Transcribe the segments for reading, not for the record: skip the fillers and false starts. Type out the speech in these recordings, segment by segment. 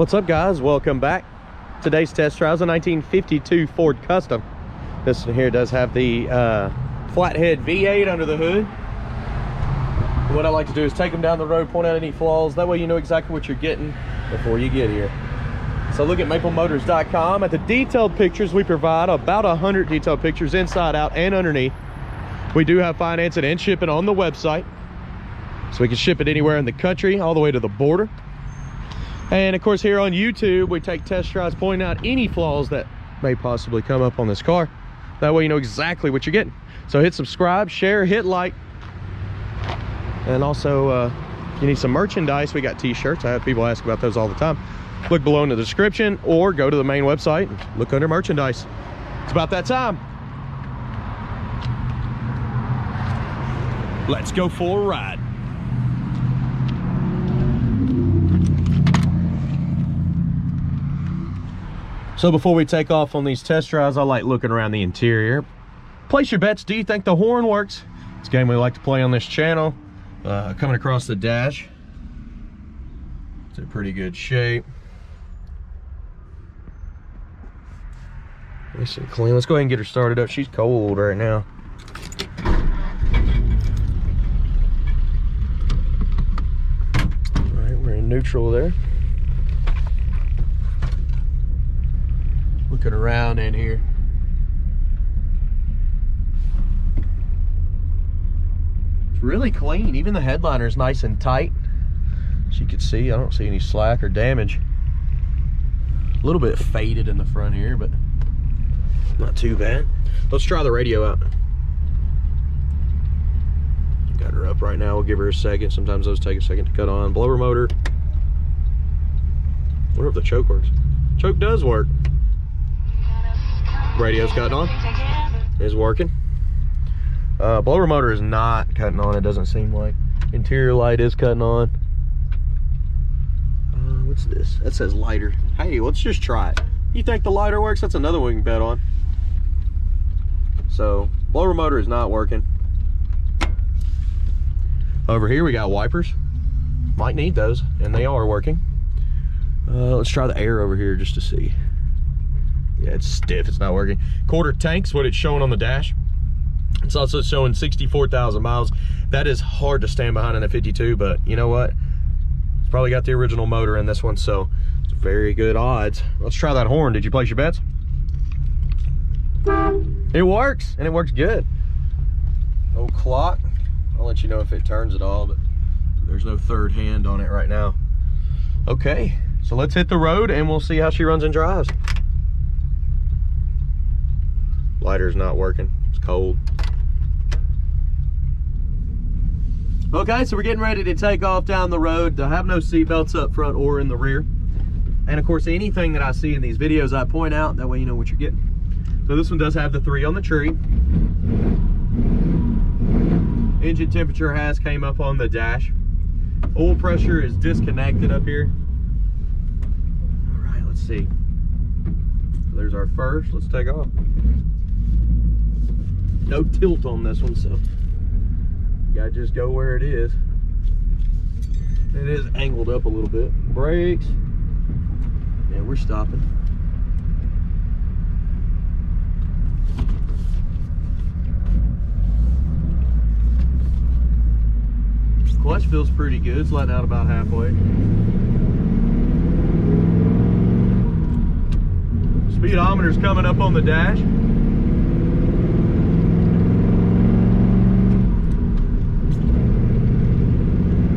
What's up, guys? Welcome back. Today's test drive is a 1952 Ford Custom. This one here does have the Flathead V-8 under the hood. What I like to do is take them down the road, point out any flaws. That way you know exactly what you're getting before you get here. So look at maplemotors.com. At the detailed pictures we provide, about 100 detailed pictures inside, out, and underneath. We do have financing and shipping on the website. So we can ship it anywhere in the country, all the way to the border. And of course, here on YouTube, we take test drives pointing out any flaws that may possibly come up on this car. That way you know exactly what you're getting. So hit subscribe, share, hit like. And also, if you need some merchandise, we got t-shirts. I have people ask about those all the time. Look below in the description or go to the main website and look under merchandise. It's about that time. Let's go for a ride. So before we take off on these test drives, I like looking around the interior. Place your bets. Do you think the horn works? It's a game we like to play on this channel. Coming across the dash, it's in pretty good shape. Nice and clean. Let's go ahead and get her started up. She's cold right now. All right, we're in neutral there. Looking around in here. It's really clean. Even the headliner is nice and tight. As you can see, I don't see any slack or damage. A little bit faded in the front here, but not too bad. Let's try the radio out. Got her up right now. We'll give her a second. Sometimes those take a second to cut on. Blower motor. Wonder if the choke works. Choke does work. Radio's cutting on. Is working. Blower motor is not cutting on, it doesn't seem like. Interior light is cutting on. What's this? That says lighter. Hey, let's just try it. You think the lighter works? That's another one we can bet on. So, blower motor is not working. Over here we got wipers. Might need those, and they are working. Let's try the air over here just to see. Yeah, it's stiff, it's not working. Quarter tank's what it's showing on the dash. It's also showing 64,000 miles. That is hard to stand behind in a 52, but you know what? It's probably got the original motor in this one, so it's very good odds. Let's try that horn. Did you place your bets? It works, and it works good. No clock. I'll let you know if it turns at all, but there's no third hand on it right now. Okay, so let's hit the road and we'll see how she runs and drives. Lighter's not working, it's cold. Okay, so we're getting ready to take off down the road. I have no seat belts up front or in the rear. And of course, anything that I see in these videos, I point out, that way you know what you're getting. So this one does have the 3 on the tree. Engine temperature has came up on the dash. Oil pressure is disconnected up here. All right, let's see. There's our first, let's take off. No tilt on this one, so you gotta just go where it is. It is angled up a little bit. Brakes. Yeah, we're stopping. Clutch feels pretty good. It's letting out about halfway. Speedometer's coming up on the dash.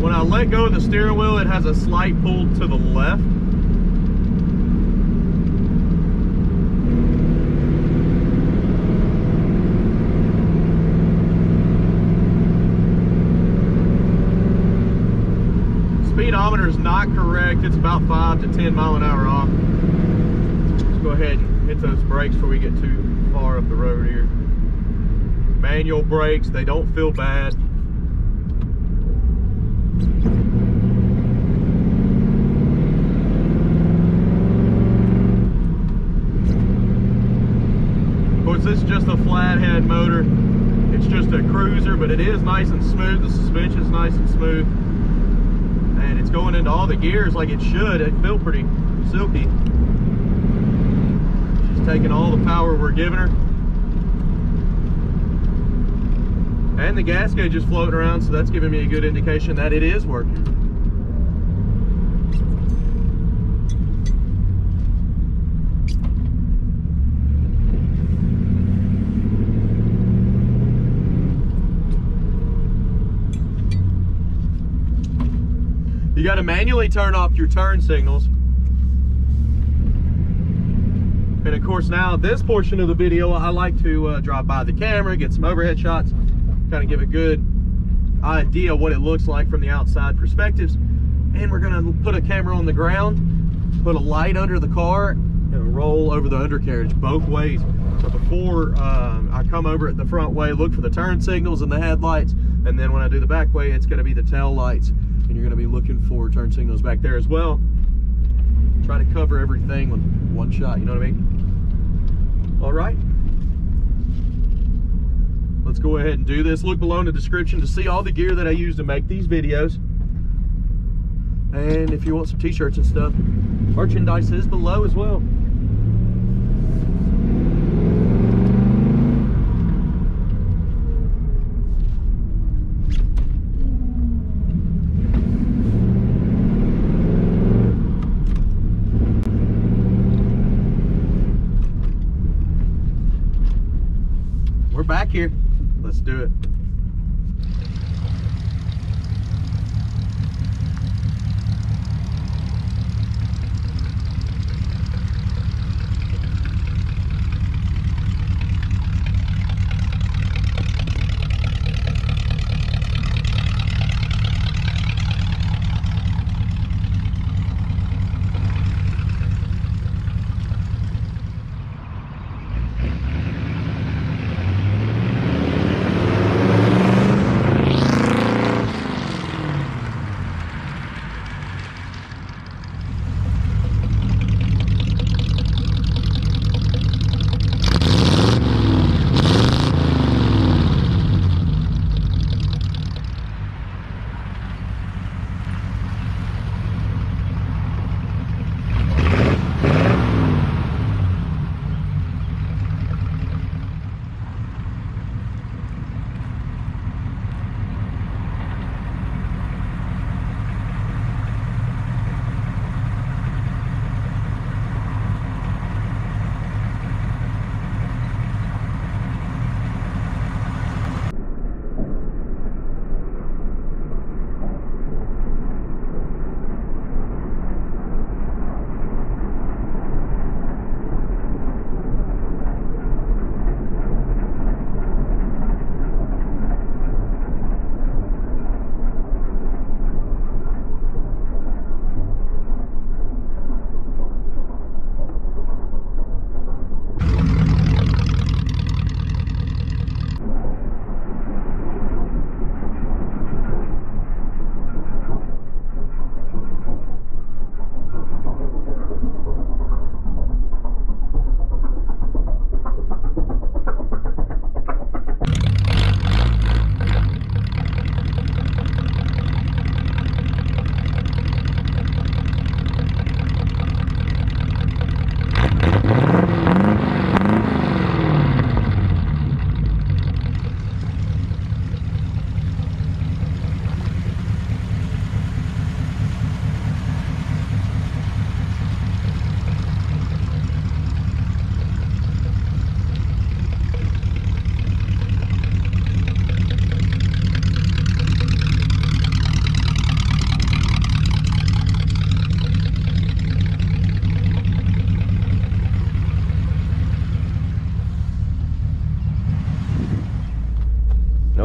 When I let go of the steering wheel, it has a slight pull to the left. Speedometer is not correct. It's about 5 to 10 mile an hour off. Let's go ahead and hit those brakes before we get too far up the road here. Manual brakes, they don't feel bad. Of course, this is just a flathead motor. It's just a cruiser, but it is nice and smooth. The suspension is nice and smooth. And it's going into all the gears like it should. It feels pretty silky. She's taking all the power we're giving her. And the gas gauge is floating around, so that's giving me a good indication that it is working. You got to manually turn off your turn signals. And of course, now this portion of the video, I like to drive by the camera, get some overhead shots, kind of give a good idea what it looks like from the outside perspectives. And we're gonna put a camera on the ground, put a light under the car, and roll over the undercarriage both ways. So before I come over at the front way, look for the turn signals and the headlights. And then when I do the back way, it's gonna be the tail lights. And you're gonna be looking for turn signals back there as well. Try to cover everything with one shot, you know what I mean? All right. Let's go ahead and do this. Look below in the description to see all the gear that I use to make these videos. And if you want some t-shirts and stuff, merchandise is below as well. We're back here. Let's do it.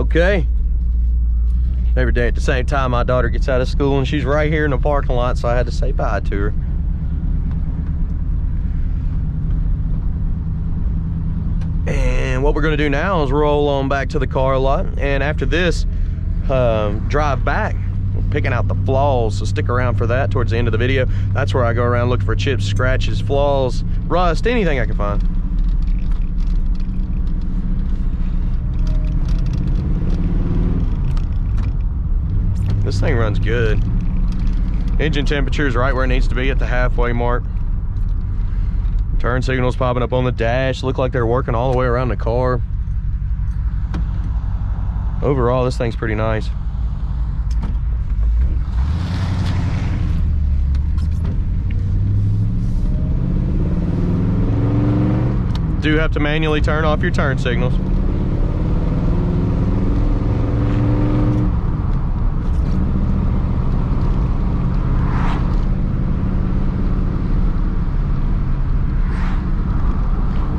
Okay. Every day at the same time my daughter gets out of school, and she's right here in the parking lot, so I had to say bye to her. And what we're going to do now is roll on back to the car lot, and after this drive back, picking out the flaws, so stick around for that towards the end of the video. That's where I go around looking for chips, scratches, flaws, rust, anything I can find. This thing runs good. Engine temperature is right where it needs to be at the halfway mark. Turn signals popping up on the dash. Look like they're working all the way around the car. Overall, this thing's pretty nice. Do have to manually turn off your turn signals.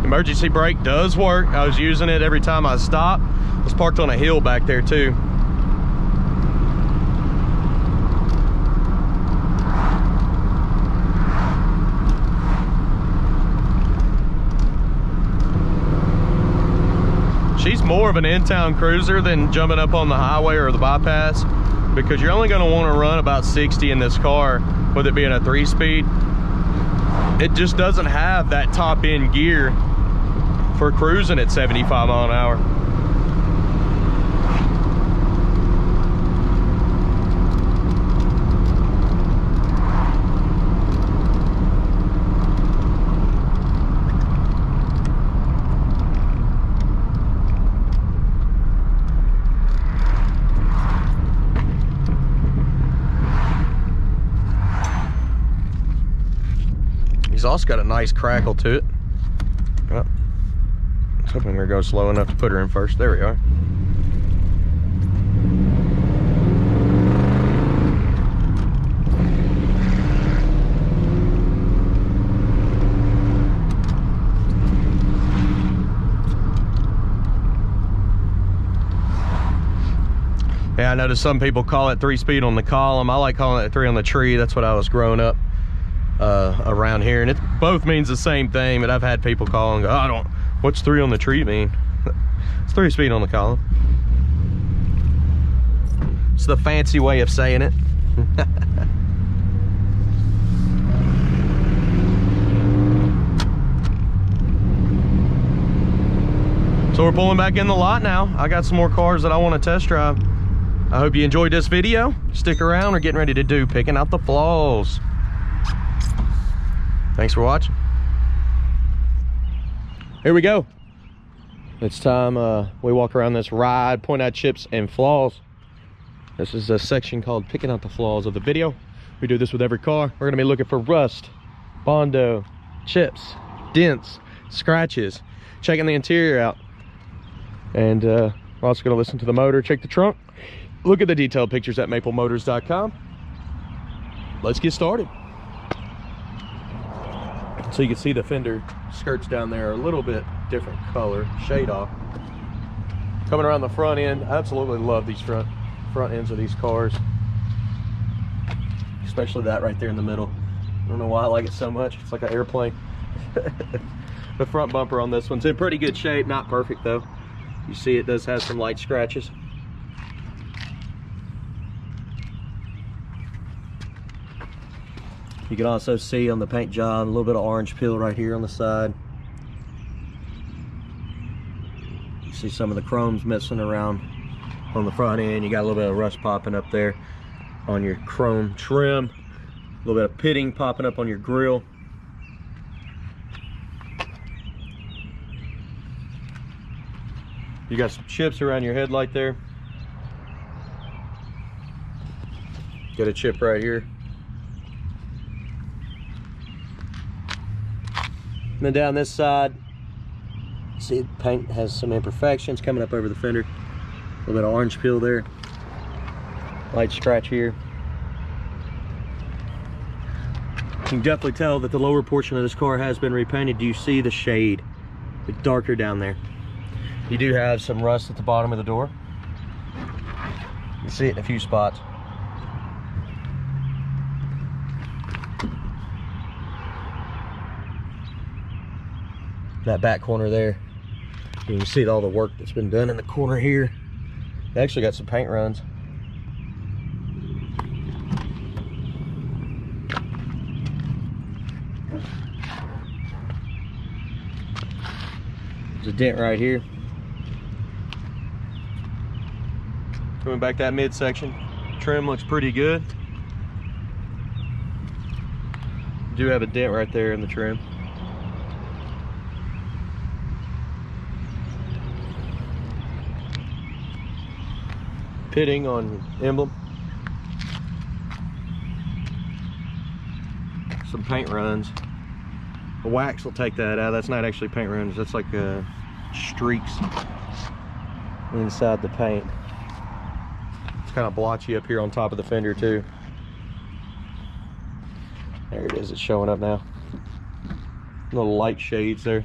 Emergency brake does work. I was using it every time I stopped. I was parked on a hill back there too. She's more of an in-town cruiser than jumping up on the highway or the bypass, because you're only going to want to run about 60 in this car, with it being a 3-speed. It just doesn't have that top end gear for cruising at 75 mile an hour. He's also got a nice crackle to it. Oh, I was hoping we were going slow enough to put her in first. There we are. Yeah, I noticed some people call it 3-speed on the column. I like calling it 3 on the tree. That's what I was growing up around here, and it both means the same thing, but I've had people call and go, what's 3 on the tree mean? It's 3-speed on the column. It's the fancy way of saying it. So we're pulling back in the lot now. I got some more cars that I want to test drive. I hope you enjoyed this video. Stick around, we're getting ready to do picking out the flaws. Thanks for watching. Here we go. It's time we walk around this ride, point out chips and flaws. This is a section called picking out the flaws of the video. We do this with every car. We're gonna be looking for rust, bondo, chips, dents, scratches, checking the interior out. And we're also gonna listen to the motor, check the trunk, look at the detailed pictures at maplemotors.com. Let's get started. So you can see the fender skirts down there are a little bit different color, shade off. Coming around the front end, I absolutely love these front ends of these cars, especially that right there in the middle. I don't know why I like it so much. It's like an airplane. The front bumper on this one's in pretty good shape, not perfect though. You see it does have some light scratches. You can also see on the paint job a little bit of orange peel right here on the side. You see some of the chrome's missing around on the front end. You got a little bit of rust popping up there on your chrome trim. A little bit of pitting popping up on your grille. You got some chips around your headlight there. Got a chip right here. And then down this side, see the paint has some imperfections coming up over the fender. A little bit of orange peel there. Light scratch here. You can definitely tell that the lower portion of this car has been repainted. Do you see the shade? It's darker down there. You do have some rust at the bottom of the door. You can see it in a few spots. That back corner there, you can see all the work that's been done in the corner here. They actually got some paint runs. There's a dent right here. Coming back that midsection, trim looks pretty good. do have a dent right there in the trim. Pitting on emblem. Some paint runs. The wax will take that out. That's not actually paint runs. That's like streaks inside the paint. It's kind of blotchy up here on top of the fender too. There it is. It's showing up now. Little light shades there.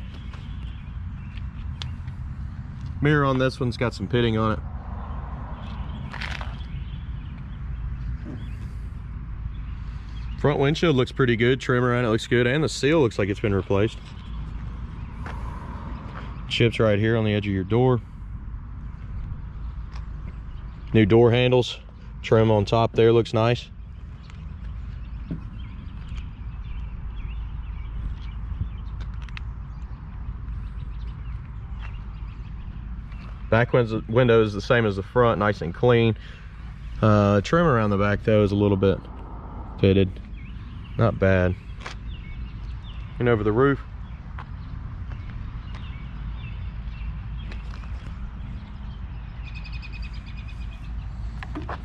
Mirror on this one's got some pitting on it. Front windshield looks pretty good. Trim around it looks good, and the seal looks like it's been replaced. Chips right here on the edge of your door. New door handles. Trim on top there looks nice. Back window is the same as the front, nice and clean. Trim around the back though is a little bit pitted. Not bad. And over the roof.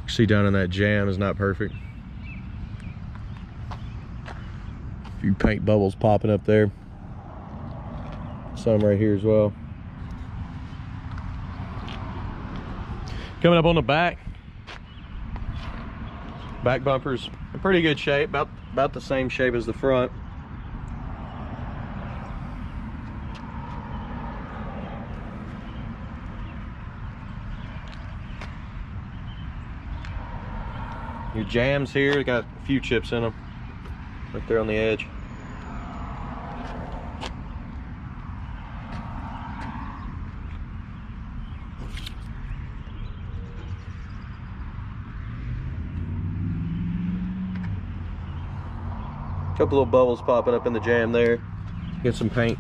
See down in that jam is not perfect. A few paint bubbles popping up there. Some right here as well. Coming up on the back. Back bumper's in pretty good shape, about the same shape as the front. Your jams here got a few chips in them, right there on the edge. Couple little bubbles popping up in the jam there. Get some paint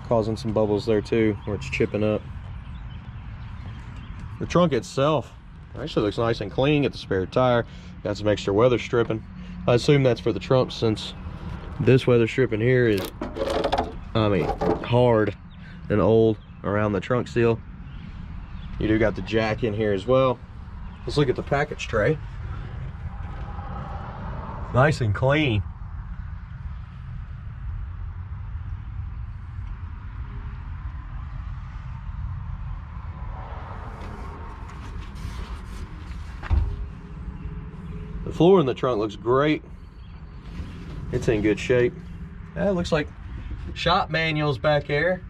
causing some bubbles there too, where it's chipping up. The trunk itself actually looks nice and clean. Get the spare tire. Got some extra weather stripping. I assume that's for the trunk, since this weather stripping here is, I mean, hard and old around the trunk seal. You do got the jack in here as well. Let's look at the package tray. Nice and clean. The floor in the trunk looks great. It's in good shape. That looks like shop manuals back here.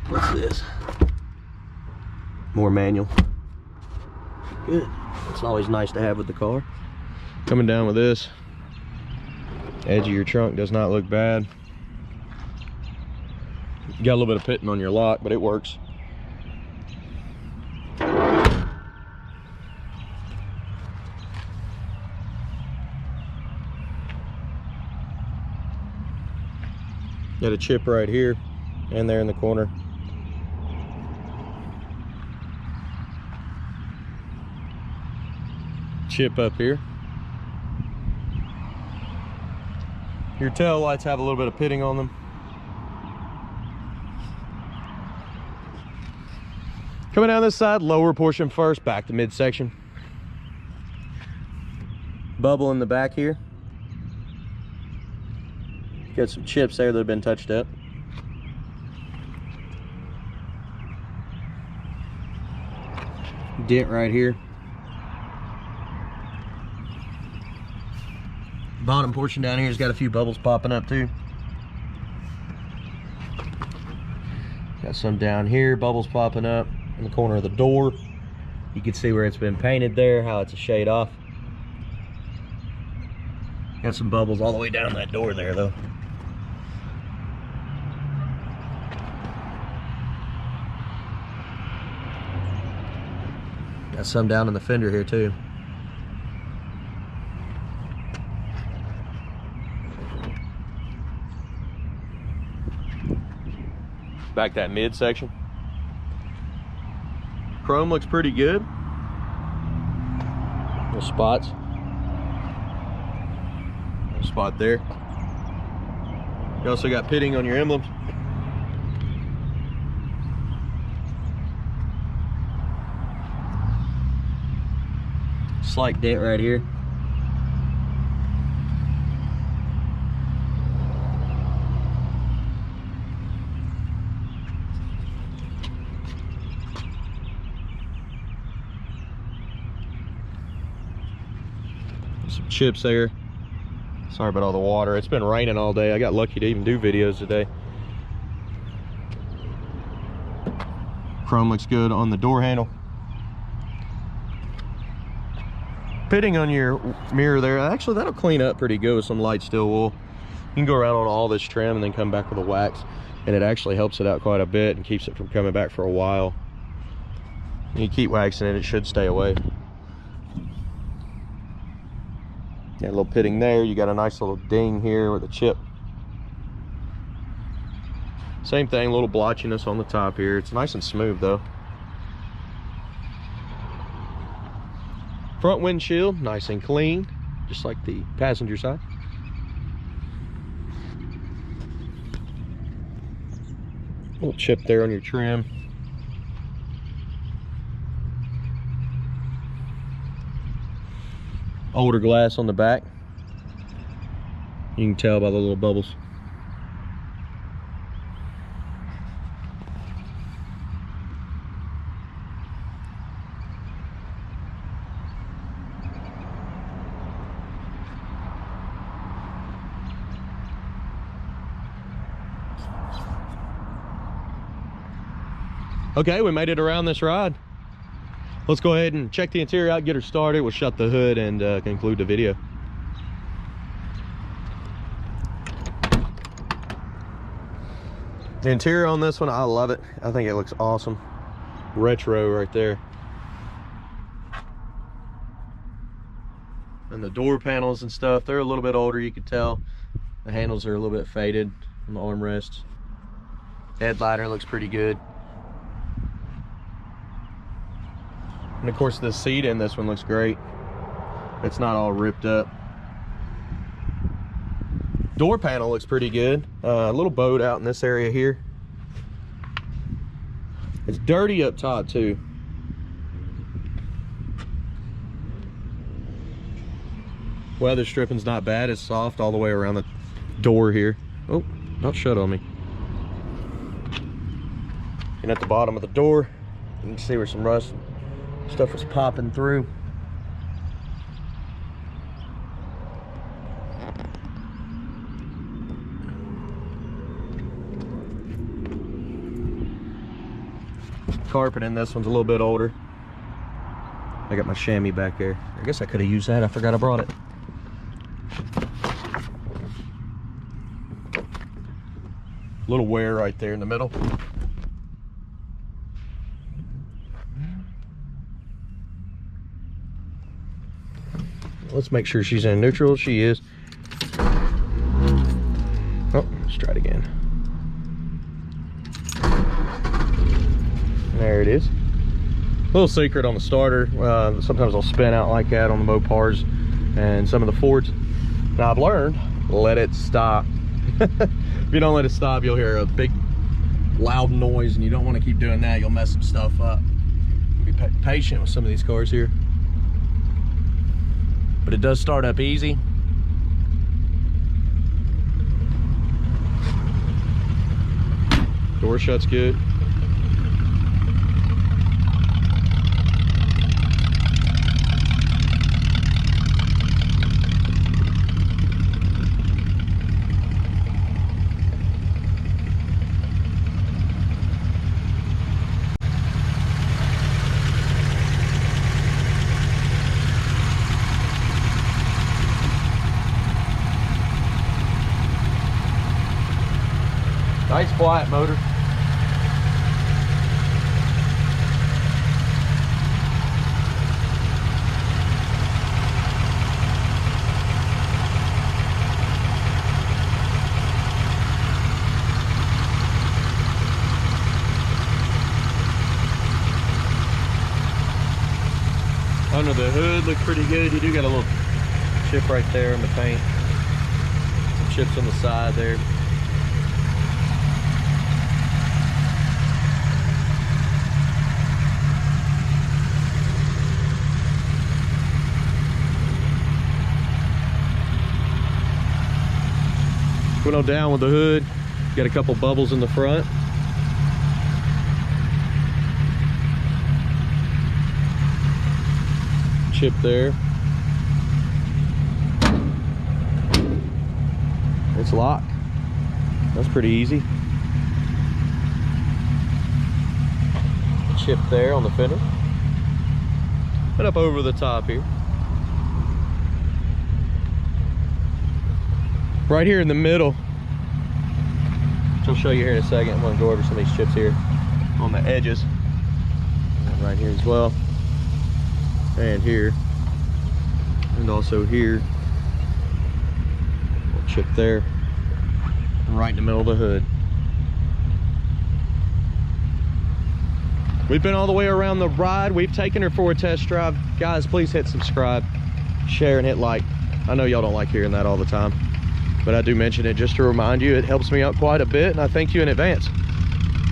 What's this? More manual. Good. It's always nice to have with the car. Coming down with this. Edge of your trunk does not look bad. You got a little bit of pitting on your lock, but it works. Got a chip right here and there in the corner. Chip up here. Your tail lights have a little bit of pitting on them. Coming down this side, lower portion first, back to midsection. Bubble in the back here. Got some chips there that have been touched up. Dent right here. Bottom portion down here has got a few bubbles popping up too. Got some down here, bubbles popping up in the corner of the door. You can see where it's been painted there, how it's a shade off. Got some bubbles all the way down that door there though. Got some down in the fender here too. Back that midsection. Chrome looks pretty good. Little spots. Little spot there. You also got pitting on your emblems. Slight dent right here. Some chips there. Sorry about all the water. It's been raining all day. I got lucky to even do videos today. Chrome looks good on the door handle. Pitting on your mirror there, actually that'll clean up pretty good with some light steel wool. You can go around on all this trim and then come back with a wax, and it actually helps it out quite a bit and keeps it from coming back for a while. You keep waxing it, it should stay away. Got a little pitting there. You got a nice little ding here with a chip. Same thing, a little blotchiness on the top here. It's nice and smooth though. Front windshield, nice and clean, just like the passenger side. Little chip there on your trim. Older glass on the back. You can tell by the little bubbles. Okay, we made it around this ride. Let's go ahead and check the interior out, get her started. We'll shut the hood and conclude the video. The interior on this one, I love it. I think it looks awesome. Retro right there. And the door panels and stuff, they're a little bit older, you can tell. The handles are a little bit faded on the armrests. Headliner looks pretty good. And of course the seat in this one looks great. It's not all ripped up. Door panel looks pretty good. A little bowed out in this area here. It's dirty up top too. Weather stripping's not bad. It's soft all the way around the door here. Oh, don't shut on me. And at the bottom of the door, you can see where some rust stuff was popping through. Carpet in this one's a little bit older. I got my chamois back there. I guess I could have used that. I forgot I brought it. Little wear right there in the middle. Let's make sure she's in neutral. She is. Oh, let's try it again. There it is. A little secret on the starter. Sometimes I'll spin out like that on the Mopars and some of the Fords. Now I've learned, let it stop. If you don't let it stop, you'll hear a big loud noise, and you don't want to keep doing that. You'll mess some stuff up. Be patient with some of these cars here. But it does start up easy. Door shuts good. Nice flat motor. Under the hood looks pretty good. You do got a little chip right there in the paint. Some chips on the side there. Went on down with the hood. Got a couple bubbles in the front. Chip there. It's locked. That's pretty easy. Chip there on the fender. And up over the top here. Right here in the middle, which I'll show you here in a second. I'm gonna go over some of these chips here on the edges. And right here as well. And here. And also here. Little chip there. Right in the middle of the hood. We've been all the way around the ride. We've taken her for a test drive. Guys, please hit subscribe, share, and hit like. I know y'all don't like hearing that all the time, but I do mention it just to remind you. It helps me out quite a bit, and I thank you in advance.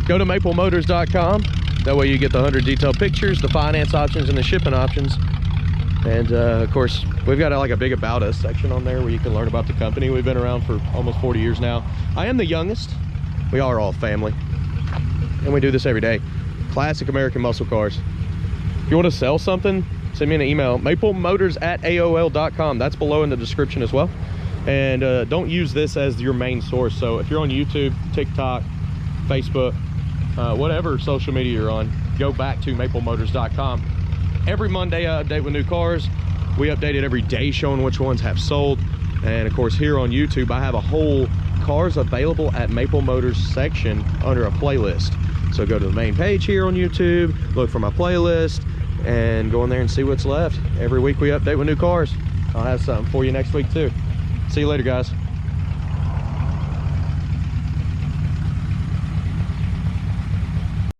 Go to maplemotors.com. That way you get the 100 detailed pictures, the finance options, and the shipping options. And of course, we've got like a big About Us section on there where you can learn about the company. We've been around for almost 40 years now. I am the youngest. We are all family, and we do this every day. Classic American muscle cars. If you want to sell something, send me an email, maplemotors@aol.com. That's below in the description as well. And don't use this as your main source. So if you're on YouTube, TikTok, Facebook, whatever social media you're on, go back to maplemotors.com. Every Monday I update with new cars. We update it every day showing which ones have sold. And of course here on YouTube, I have a whole cars available at Maple Motors section under a playlist. So go to the main page here on YouTube, look for my playlist, and go in there and see what's left. Every week we update with new cars. I'll have something for you next week too. See you later, guys.